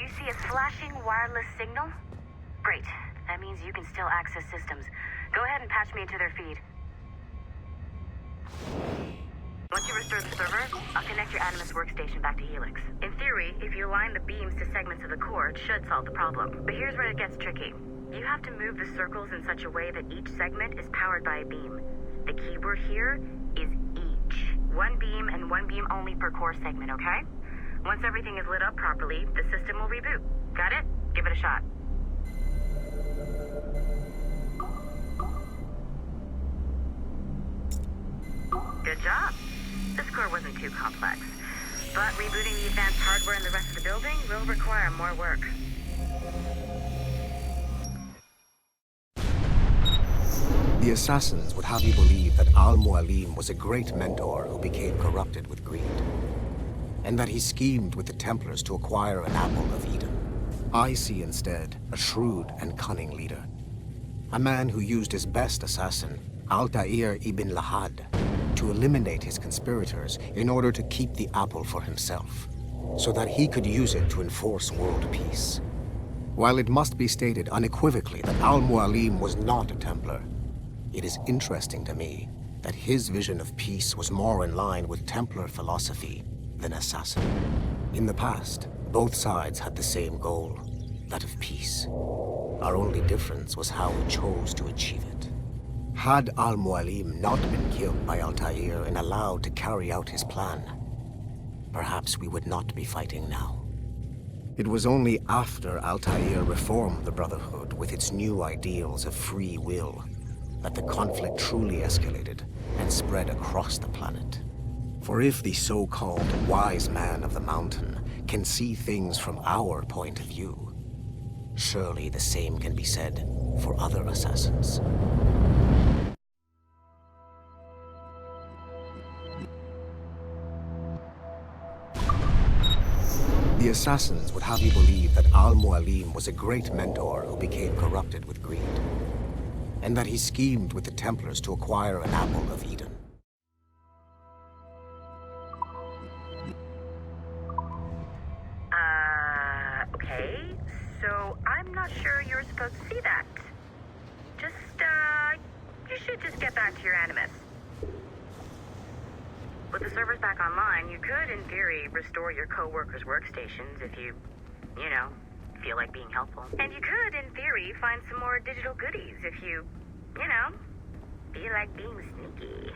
Do you see a flashing wireless signal? Great. That means you can still access systems. Go ahead and patch me into their feed. Once you restore the server, I'll connect your Animus workstation back to Helix. In theory, if you align the beams to segments of the core, it should solve the problem. But here's where it gets tricky. You have to move the circles in such a way that each segment is powered by a beam. The keyword here is each. One beam and one beam only per core segment, okay? Once everything is lit up properly, the system will reboot. Got it? Give it a shot. Good job. This core wasn't too complex, but rebooting the advanced hardware in the rest of the building will require more work. The Assassins would have you believe that Al-Mualim was a great mentor who became corrupted with greed, and that he schemed with the Templars to acquire an apple of Eden. I see instead a shrewd and cunning leader, a man who used his best assassin, Altair ibn Lahad, to eliminate his conspirators in order to keep the apple for himself, so that he could use it to enforce world peace. While it must be stated unequivocally that Al-Mualim was not a Templar, it is interesting to me that his vision of peace was more in line with Templar philosophy than Assassin. In the past, both sides had the same goal, that of peace. Our only difference was how we chose to achieve it. Had Al-Mualim not been killed by Altair and allowed to carry out his plan, perhaps we would not be fighting now. It was only after Altair reformed the Brotherhood with its new ideals of free will that the conflict truly escalated and spread across the planet. For if the so-called wise man of the mountain can see things from our point of view, surely the same can be said for other assassins. The Assassins would have you believe that Al-Mualim was a great mentor who became corrupted with greed, and that he schemed with the Templars to acquire an apple of Eden. Okay, so I'm not sure you're supposed to see that. You should just get back to your Animus. With the servers back online, you could, in theory, restore your co-workers' workstations if you feel like being helpful. And you could, in theory, find some more digital goodies if you feel like being sneaky.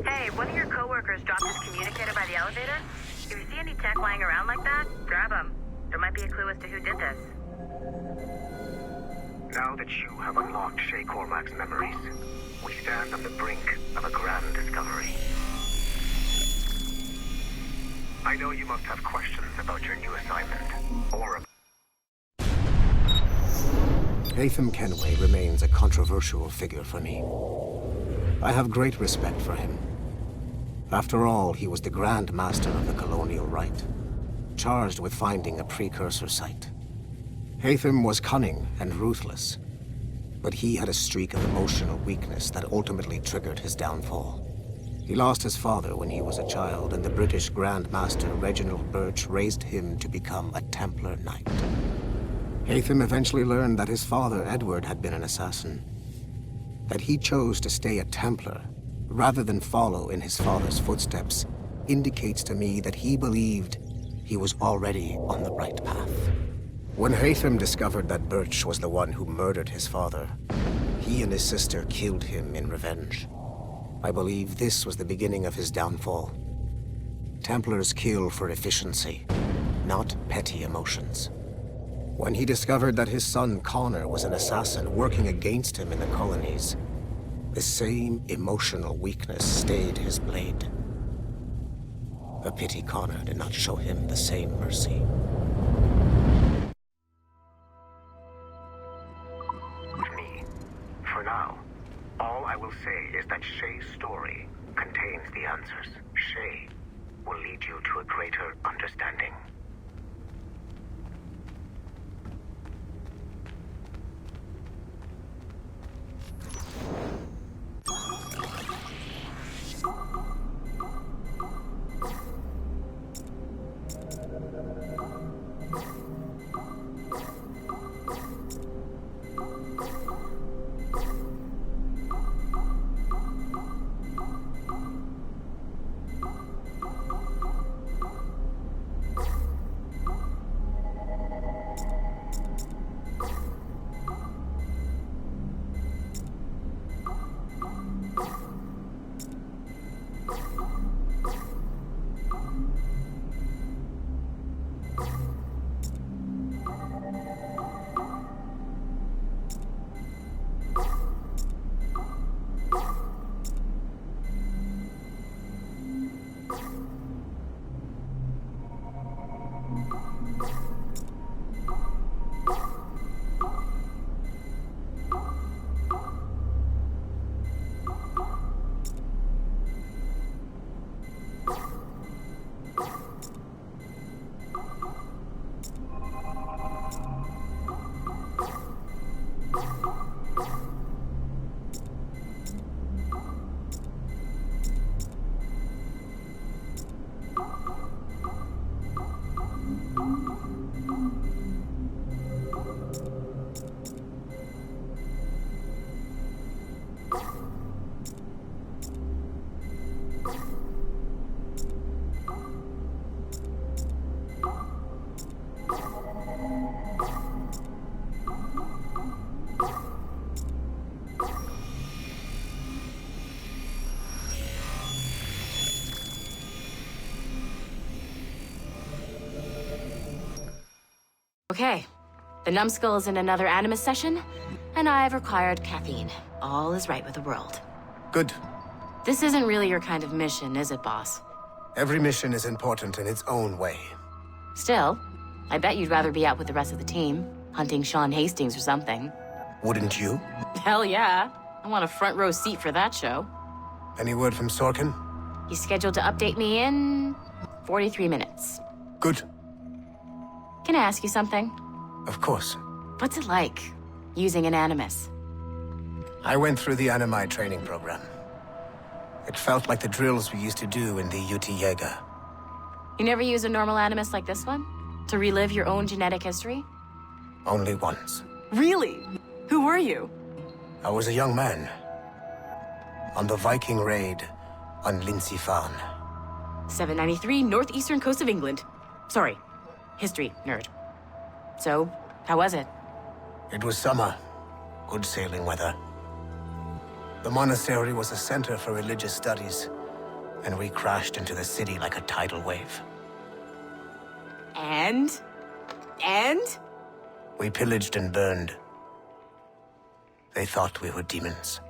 Hey, one of your co-workers dropped his communicator by the elevator. If you see any tech lying around like that, grab them. There might be a clue as to who did this. Now that you have unlocked Shay Cormac's memories, we stand on the brink of a grand discovery. I know you must have questions about your new assignment, or... Haytham Kenway remains a controversial figure for me. I have great respect for him. After all, he was the Grand Master of the Colonial Rite, charged with finding a precursor site. Haytham was cunning and ruthless, but he had a streak of emotional weakness that ultimately triggered his downfall. He lost his father when he was a child, and the British Grand Master Reginald Birch raised him to become a Templar Knight. Haytham eventually learned that his father, Edward, had been an assassin. That he chose to stay a Templar, rather than follow in his father's footsteps, indicates to me that he believed he was already on the right path. When Haytham discovered that Birch was the one who murdered his father, he and his sister killed him in revenge. I believe this was the beginning of his downfall. Templars kill for efficiency, not petty emotions. When he discovered that his son Connor was an assassin working against him in the colonies, the same emotional weakness stayed his blade. A pity Connor did not show him the same mercy. For now, all I will say is that Shay's story contains the answers. Shay will lead you to a greater understanding. Okay. The numbskull is in another Animus session, and I've required caffeine. All is right with the world. Good. This isn't really your kind of mission, is it, boss? Every mission is important in its own way. Still, I bet you'd rather be out with the rest of the team, hunting Sean Hastings or something. Wouldn't you? Hell yeah. I want a front row seat for that show. Any word from Sorkin? He's scheduled to update me in 43 minutes. Good. Can I ask you something? Of course. What's it like, using an Animus? I went through the Animi training program. It felt like the drills we used to do in the UT Jaeger. You never use a normal Animus like this one? To relive your own genetic history? Only once. Really? Who were you? I was a young man. On the Viking raid on Lindsey Farn. 793, northeastern coast of England. Sorry, history nerd. So, how was it? It was summer. Good sailing weather. The monastery was a center for religious studies, and we crashed into the city like a tidal wave. And? We pillaged and burned. They thought we were demons.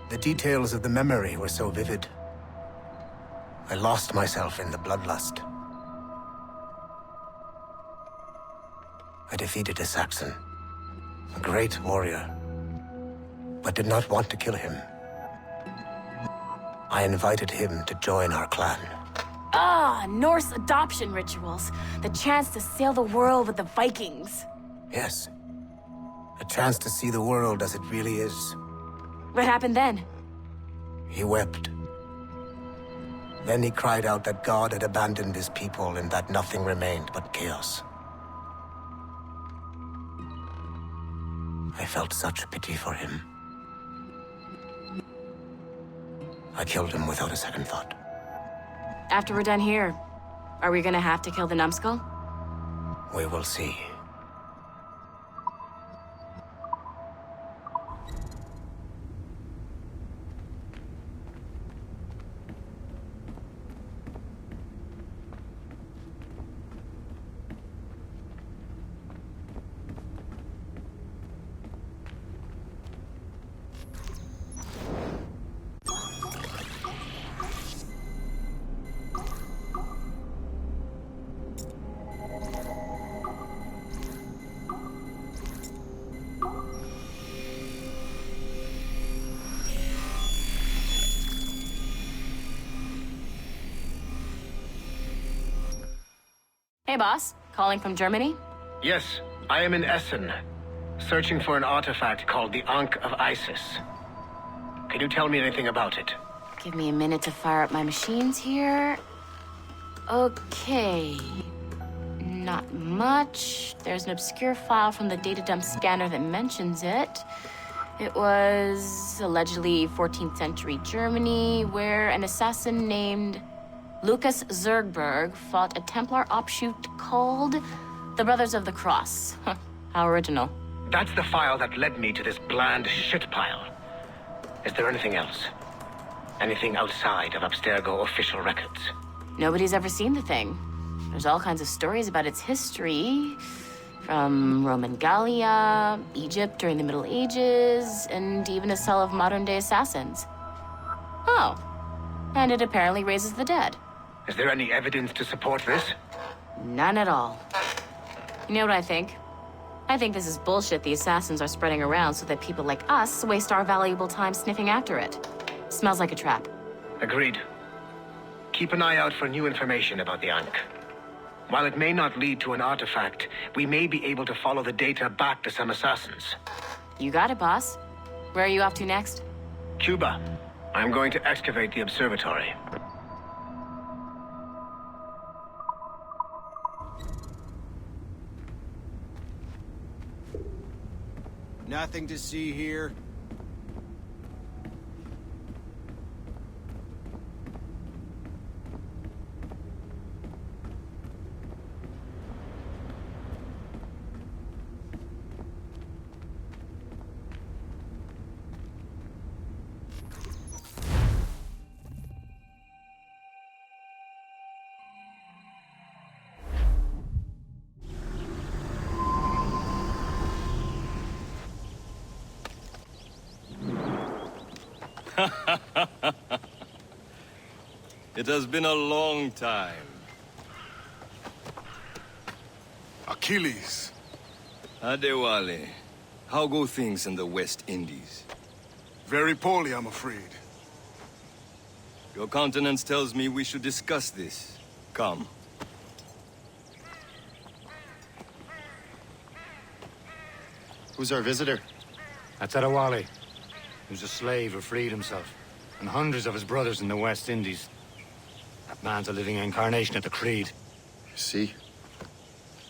The details of the memory were so vivid. I lost myself in the bloodlust. I defeated a Saxon, a great warrior, but did not want to kill him. I invited him to join our clan. Ah, Norse adoption rituals. The chance to sail the world with the Vikings. Yes, a chance to see the world as it really is. What happened then? He wept. Then he cried out that God had abandoned his people and that nothing remained but chaos. I felt such pity for him. I killed him without a second thought. After we're done here, are we gonna have to kill the numbskull? We will see. Hey, boss. Calling from Germany? Yes, I am in Essen, searching for an artifact called the Ankh of Isis. Can you tell me anything about it? Give me a minute to fire up my machines here. Okay. Not much. There's an obscure file from the data dump scanner that mentions it. It was allegedly 14th century Germany, where an assassin named Lucas Zergberg fought a Templar offshoot called the Brothers of the Cross. How original. That's the file that led me to this bland shit pile. Is there anything else? Anything outside of Abstergo official records? Nobody's ever seen the thing. There's all kinds of stories about its history. From Roman Gallia, Egypt during the Middle Ages, and even a cell of modern-day assassins. Oh. And it apparently raises the dead. Is there any evidence to support this? None at all. You know what I think? I think this is bullshit the assassins are spreading around so that people like us waste our valuable time sniffing after it. Smells like a trap. Agreed. Keep an eye out for new information about the Ankh. While it may not lead to an artifact, we may be able to follow the data back to some assassins. You got it, boss. Where are you off to next? Cuba. I'm going to excavate the observatory. Nothing to see here. It has been a long time. Achilles. Adewale, how go things in the West Indies? Very poorly, I'm afraid. Your countenance tells me we should discuss this. Come. Who's our visitor? That's Adewale. He was a slave who freed himself. And hundreds of his brothers in the West Indies. That man's a living incarnation of the Creed. See?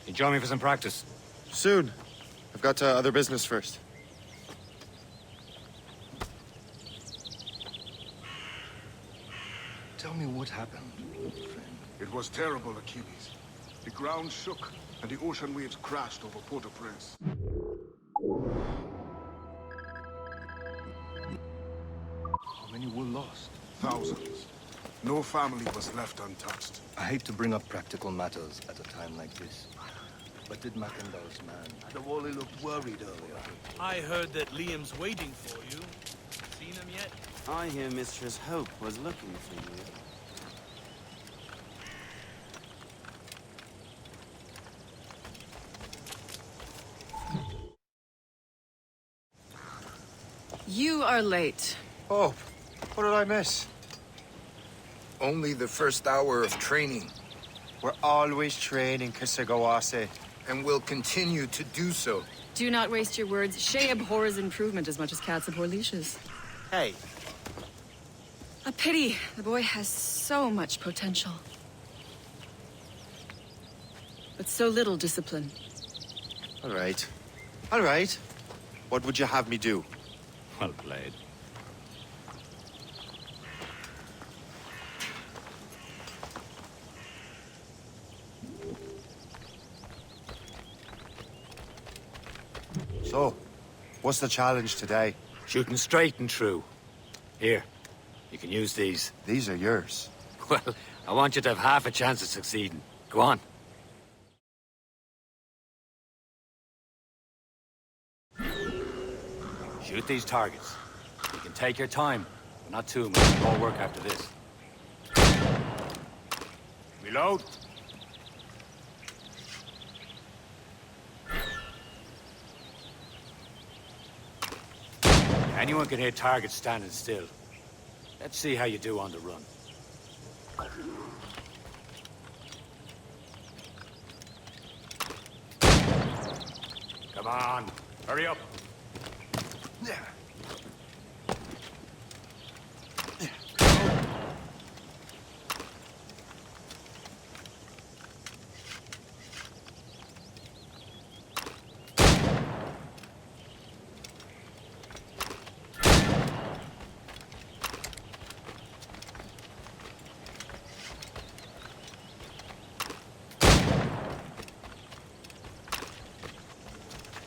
You join me for some practice? Soon. I've got other business first. Tell me what happened, old friend. It was terrible, Achilles. The ground shook, and the ocean waves crashed over Port-au-Prince. How many were lost? Thousands. No family was left untouched. I hate to bring up practical matters at a time like this. But did Mackandal's man... Adewale looked worried earlier. I heard that Liam's waiting for you. Seen him yet? I hear Mistress Hope was looking for you. You are late. Oh, what did I miss? Only the first hour of training, We're always training, Kisagawase. and will continue to do so. Do not waste your words. Shay abhors improvement as much as cats abhor leashes. Hey, A pity. The boy has so much potential. But so little discipline. all right. All right. What would you have me do? Well played. So, what's the challenge today? Shooting straight and true. Here, you can use these. These are yours. Well, I want you to have half a chance of succeeding. Go on. Shoot these targets. You can take your time, but not too much. More work after this. Reload. Anyone can hit targets standing still. Let's see how you do on the run. Come on, hurry up.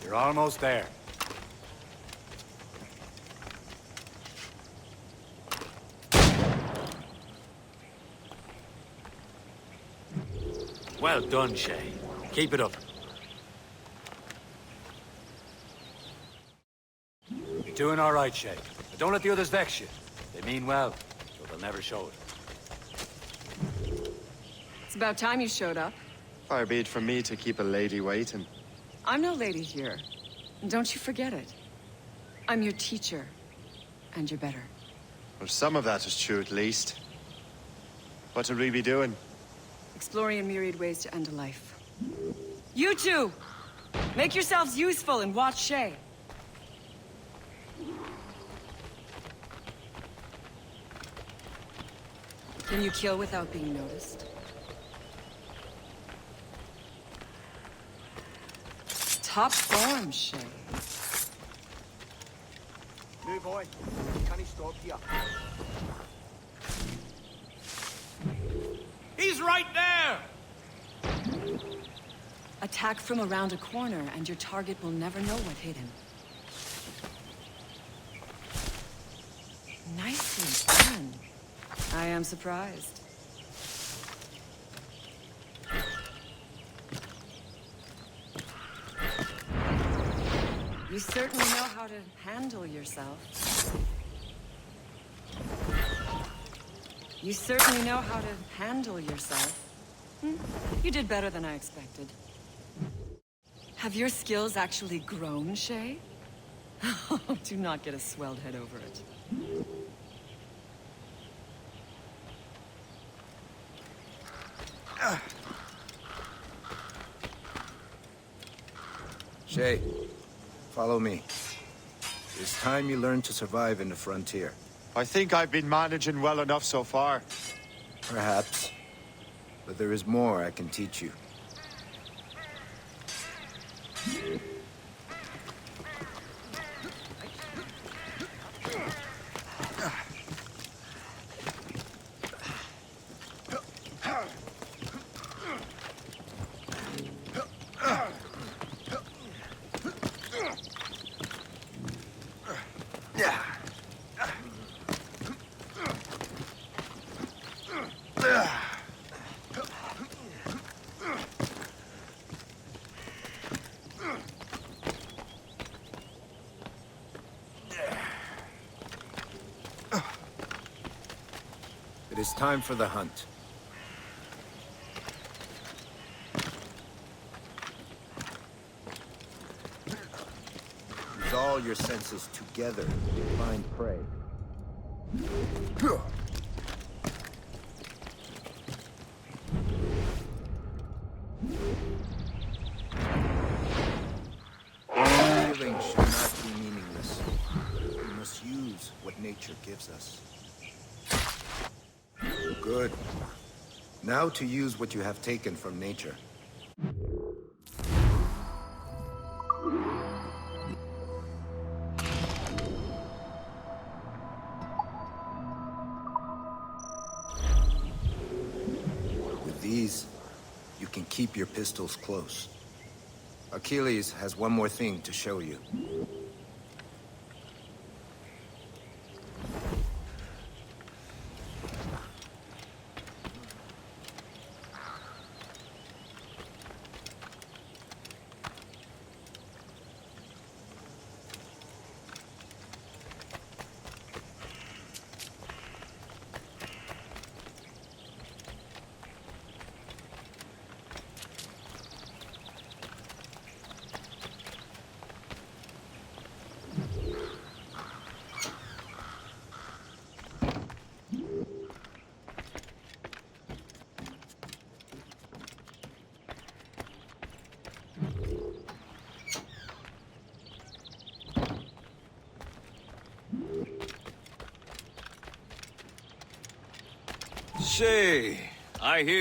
You're almost there. Well done, Shay. Keep it up. You're doing all right, Shay. But don't let the others vex you. They mean well, so they'll never show it. It's about time you showed up. Far be it from me to keep a lady waiting. I'm no lady here. And don't you forget it. I'm your teacher. And you're better. Well, some of that is true, at least. What should we be doing? Exploring a myriad ways to end a life. You two! Make yourselves useful and watch Shay. Can you kill without being noticed? Top form, Shay. New boy, can he stop here? He's right there! Attack from around a corner, and your target will never know what hit him. Nicely done. I am surprised. You certainly know how to handle yourself. You certainly know how to handle yourself. You did better than I expected. Have your skills actually grown, Shay? Do not get a swelled head over it. Shay, follow me. It's time you learn to survive in the frontier. I think I've been managing well enough so far. Perhaps. But there is more I can teach you. It is time for the hunt. Use all your senses together to find prey. Healing should not be meaningless. We must use what nature gives us. Good. Now to use what you have taken from nature. With these, you can keep your pistols close. Achilles has one more thing to show you. Shay, I hear